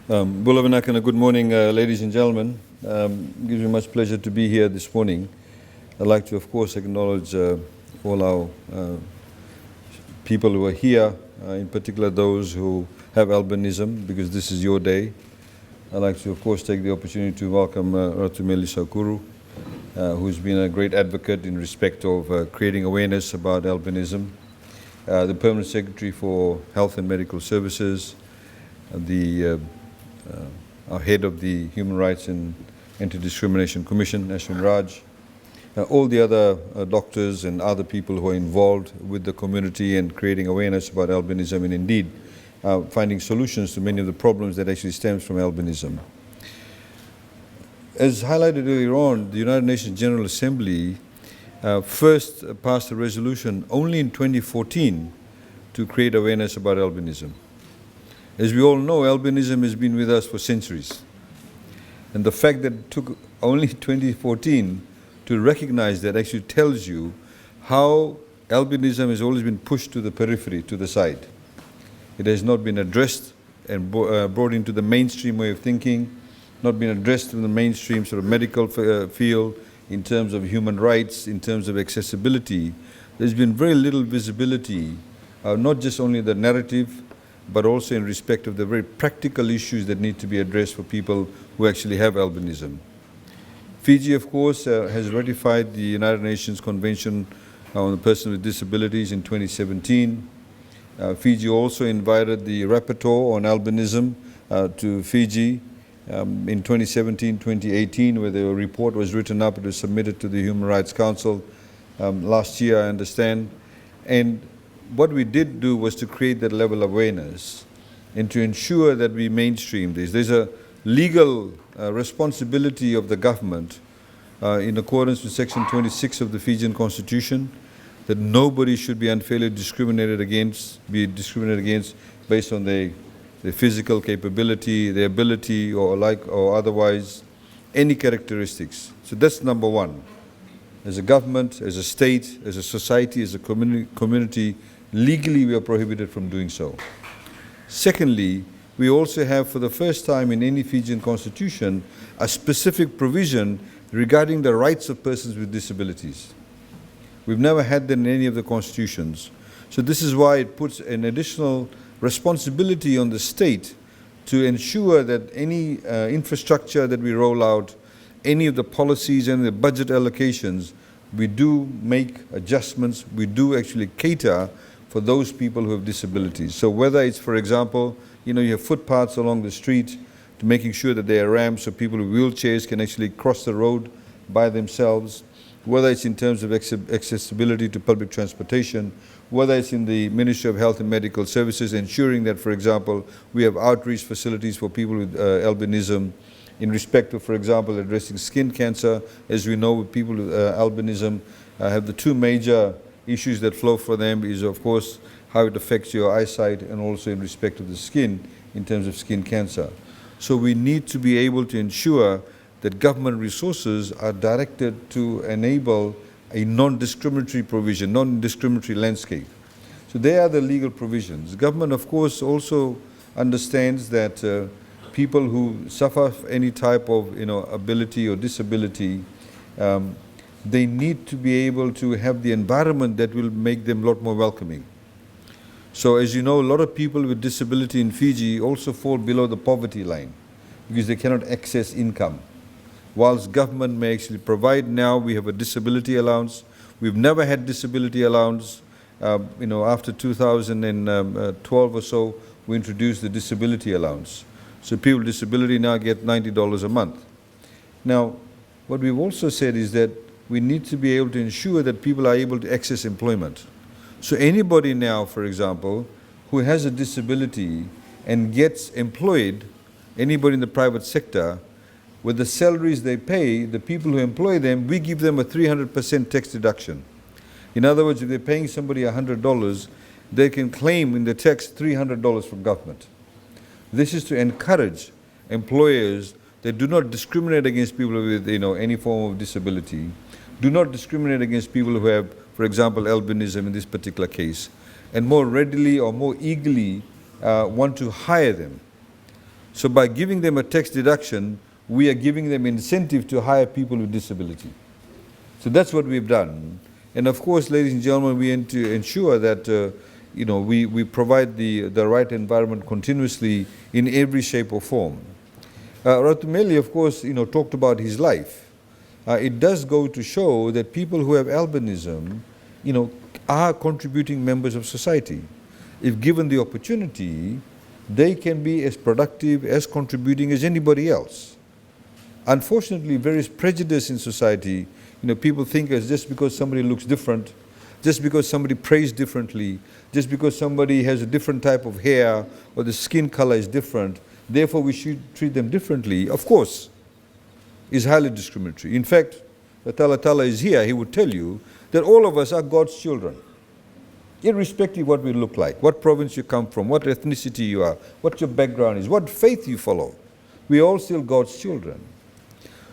Bulavanakana, good morning, ladies and gentlemen. Gives me much pleasure to be here this morning. I'd like to, of course, acknowledge all our people who are here, in particular those who have albinism, because this is your day. I'd like to, of course, take the opportunity to welcome Ratu Melissa Kuru, who's been a great advocate in respect of creating awareness about albinism, the Permanent Secretary for Health and Medical Services, our head of the Human Rights and Anti-Discrimination Commission, Ashwin Raj, all the other doctors and other people who are involved with the community and creating awareness about albinism and indeed finding solutions to many of the problems that actually stems from albinism. As highlighted earlier on, the United Nations General Assembly first passed a resolution only in 2014 to create awareness about albinism. As we all know, albinism has been with us for centuries. And the fact that it took only 2014 to recognize that actually tells you how albinism has always been pushed to the periphery, to the side. It has not been addressed and brought into the mainstream way of thinking, not been addressed in the mainstream sort of medical field, in terms of human rights, in terms of accessibility. There's been very little visibility, not just only the narrative, but also in respect of the very practical issues that need to be addressed for people who actually have albinism. Fiji, of course, has ratified the United Nations Convention on the Persons with Disabilities in 2017. Fiji also invited the rapporteur on albinism to Fiji in 2017-2018, where the report was written up. It was submitted to the Human Rights Council last year, I understand. And what we did do was to create that level of awareness and to ensure that we mainstream this. There's a legal responsibility of the government in accordance with Section 26 of the Fijian Constitution that nobody should be unfairly discriminated against, based on their physical capability, their ability, or otherwise, any characteristics. So that's number one. As a government, as a state, as a society, as a community, legally we are prohibited from doing so. Secondly, we also have, for the first time in any Fijian constitution, a specific provision regarding the rights of persons with disabilities. We've never had that in any of the constitutions. So this is why it puts an additional responsibility on the state to ensure that any infrastructure that we roll out, any of the policies and the budget allocations, we do make adjustments, we do actually cater for those people who have disabilities. So whether it's, for example, you have footpaths along the street, to making sure that there are ramps so people with wheelchairs can actually cross the road by themselves, whether it's in terms of accessibility to public transportation, whether it's in the Ministry of Health and Medical Services, ensuring that, for example, we have outreach facilities for people with albinism, in respect of, for example, addressing skin cancer. As we know, people with albinism have the two major issues that flow for them is, of course, how it affects your eyesight and also in respect of the skin in terms of skin cancer. So we need to be able to ensure that government resources are directed to enable a non-discriminatory provision, non-discriminatory landscape. So they are the legal provisions. Government, of course, also understands that people who suffer any type of ability or disability, they need to be able to have the environment that will make them a lot more welcoming. So as you know, a lot of people with disability in Fiji also fall below the poverty line because they cannot access income. Whilst government may actually provide, now we have a disability allowance. We've never had disability allowance. After 2012 or so, we introduced the disability allowance. So people with disability now get $90 a month. Now, what we've also said is that we need to be able to ensure that people are able to access employment. So anybody now, for example, who has a disability and gets employed, anybody in the private sector, with the salaries they pay, the people who employ them, we give them a 300% tax deduction. In other words, if they're paying somebody $100, they can claim in the tax $300 from government. This is to encourage employers that do not discriminate against people with any form of disability, do not discriminate against people who have, for example, albinism in this particular case, and more readily or more eagerly want to hire them. So by giving them a tax deduction, we are giving them incentive to hire people with disability. So that's what we've done. And of course, ladies and gentlemen, we need to ensure that we provide the right environment continuously in every shape or form. Ratumeli, of course, talked about his life. It does go to show that people who have albinism, are contributing members of society. If given the opportunity, they can be as productive, as contributing as anybody else. Unfortunately, there is prejudice in society. People think as just because somebody looks different, just because somebody prays differently, just because somebody has a different type of hair or the skin color is different, therefore we should treat them differently, of course, is highly discriminatory. In fact, if Allah Ta'ala is here, he would tell you that all of us are God's children, irrespective of what we look like, what province you come from, what ethnicity you are, what your background is, what faith you follow. We are all still God's children.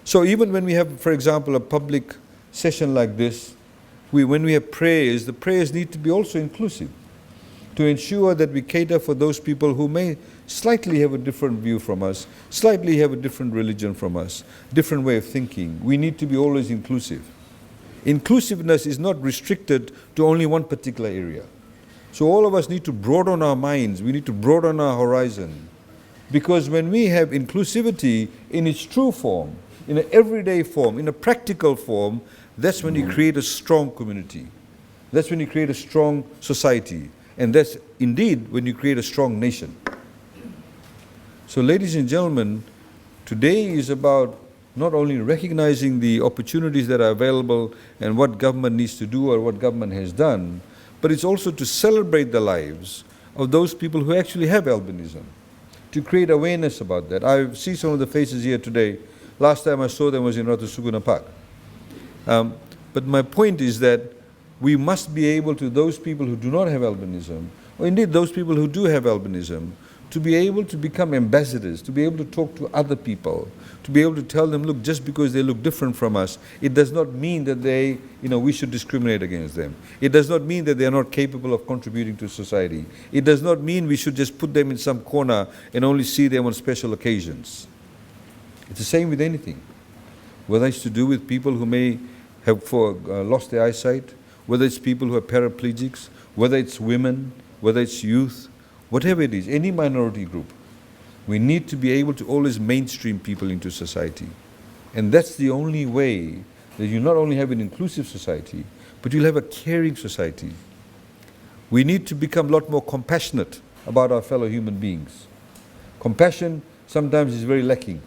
So even when we have, for example, a public session like this, when we have prayers, the prayers need to be also inclusive to ensure that we cater for those people who may slightly have a different view from us, slightly have a different religion from us, different way of thinking. We need to be always inclusive. Inclusiveness is not restricted to only one particular area. So all of us need to broaden our minds, we need to broaden our horizon. Because when we have inclusivity in its true form, in an everyday form, in a practical form, that's when you create a strong community. That's when you create a strong society. And that's indeed when you create a strong nation. So ladies and gentlemen, today is about not only recognizing the opportunities that are available and what government needs to do or what government has done, but it's also to celebrate the lives of those people who actually have albinism, to create awareness about that. I see some of the faces here today. Last time I saw them was in Ratusuguna Park. But my point is that we must be able to, those people who do not have albinism, or indeed those people who do have albinism, to be able to become ambassadors, to be able to talk to other people, to be able to tell them, look, just because they look different from us, it does not mean that we should discriminate against them. It does not mean that they are not capable of contributing to society. It does not mean we should just put them in some corner and only see them on special occasions. It's the same with anything. Whether it's to do with people who may have lost their eyesight, whether it's people who are paraplegics, whether it's women, whether it's youth, whatever it is, any minority group, we need to be able to always mainstream people into society. And that's the only way that you not only have an inclusive society, but you'll have a caring society. We need to become a lot more compassionate about our fellow human beings. Compassion sometimes is very lacking.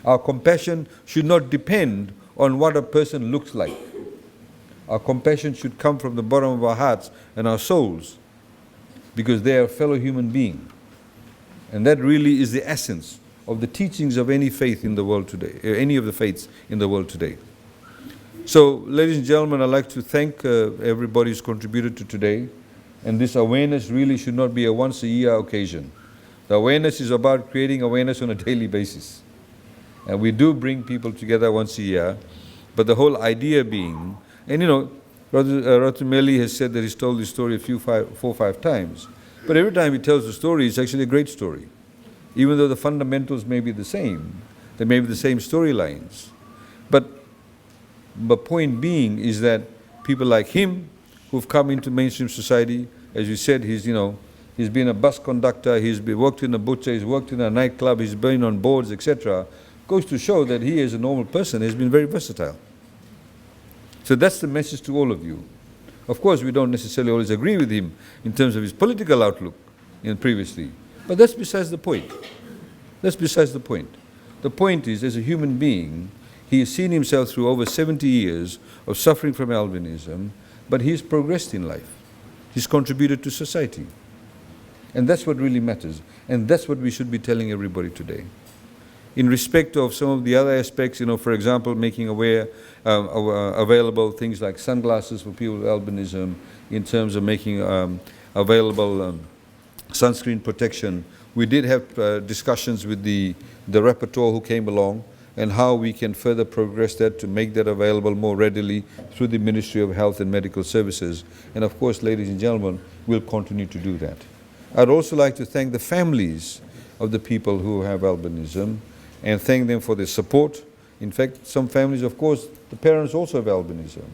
Our compassion should not depend on what a person looks like. Our compassion should come from the bottom of our hearts and our souls, because they are a fellow human being. And that really is the essence of the teachings of any faith in the world today, any of the faiths in the world today. So, ladies and gentlemen, I'd like to thank everybody who's contributed to today. And this awareness really should not be a once-a-year occasion. The awareness is about creating awareness on a daily basis. And we do bring people together once a year, but the whole idea being, and Ratumeli has said that he's told this story 4 or 5 times, but every time he tells the story, it's actually a great story. Even though the fundamentals may be the same, there may be the same storylines. But the point being is that people like him, who've come into mainstream society, as you said, he's been a bus conductor, he's worked in a butcher, he's worked in a nightclub, he's been on boards, etc., goes to show that he, as a normal person, has been very versatile. So that's the message to all of you. Of course, we don't necessarily always agree with him in terms of his political outlook previously, but that's besides the point. That's besides the point. The point is, as a human being, he has seen himself through over 70 years of suffering from albinism, but he's progressed in life. He's contributed to society. And that's what really matters. And that's what we should be telling everybody today. In respect of some of the other aspects, for example, making available things like sunglasses for people with albinism, in terms of making available sunscreen protection. We did have discussions with the rapporteur who came along, and how we can further progress that to make that available more readily through the Ministry of Health and Medical Services. And of course, ladies and gentlemen, we'll continue to do that. I'd also like to thank the families of the people who have albinism and thank them for their support. In fact, some families, of course, the parents also have albinism.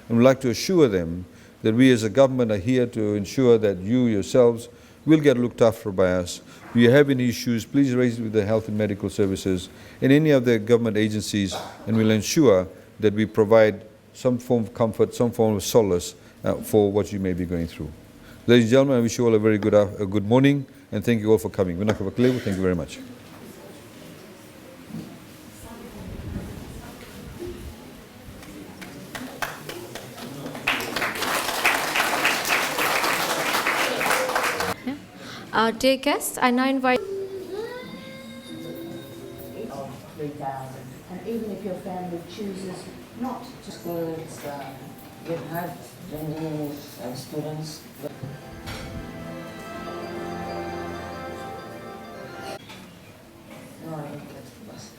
And we'd like to assure them that we as a government are here to ensure that you yourselves will get looked after by us. If you have any issues, please raise it with the health and medical services and any of the government agencies, and we'll ensure that we provide some form of comfort, some form of solace for what you may be going through. Ladies and gentlemen, I wish you all a very good morning, and thank you all for coming. Thank you very much. Dear guests, I now invite... Of 3,000, and even if your family chooses not to... Schools, we've had trainees and students. No, I don't get the bus.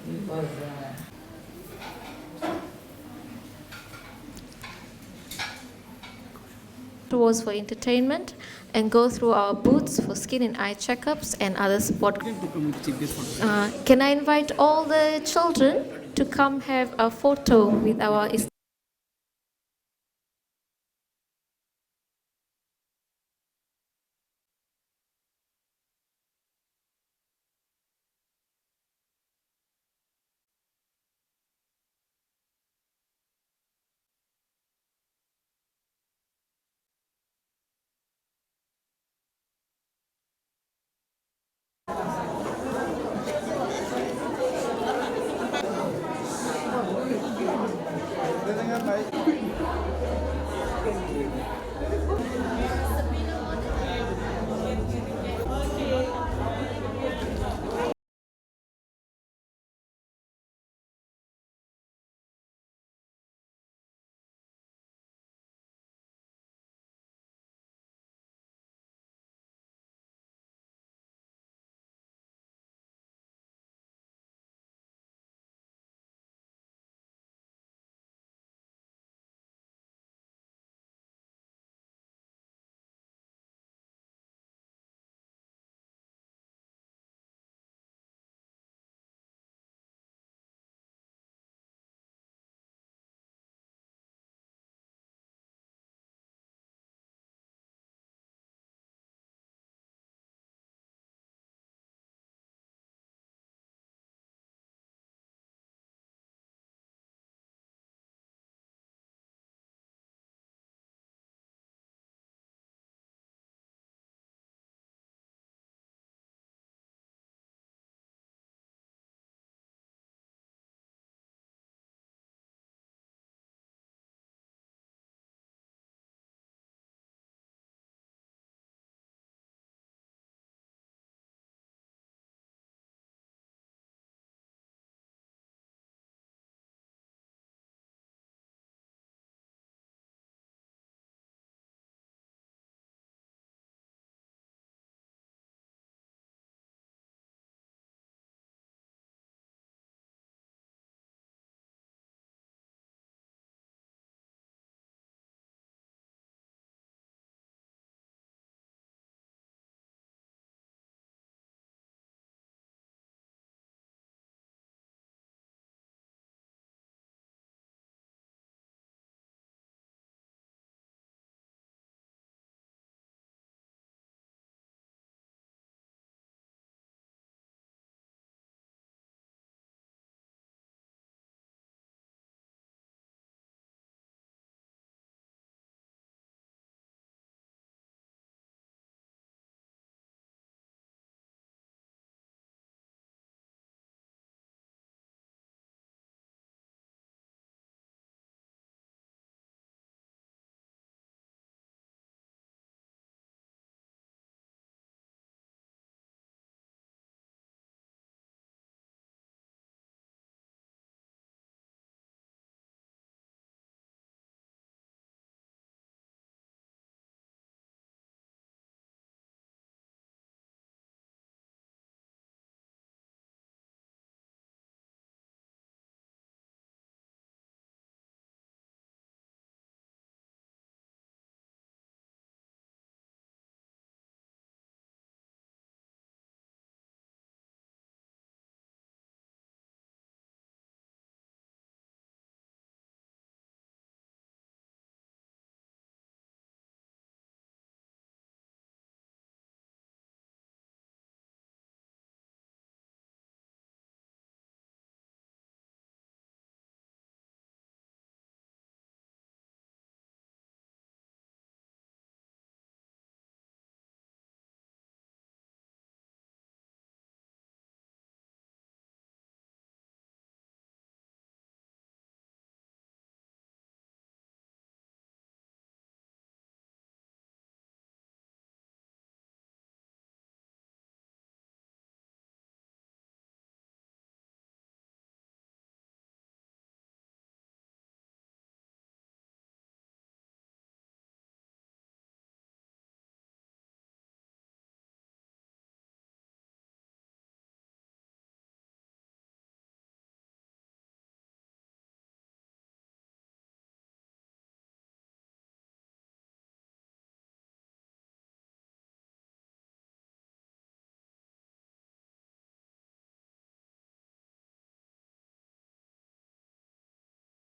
Because towards for entertainment and go through our booths for skin and eye checkups and other support. Can I invite all the children to come have a photo with our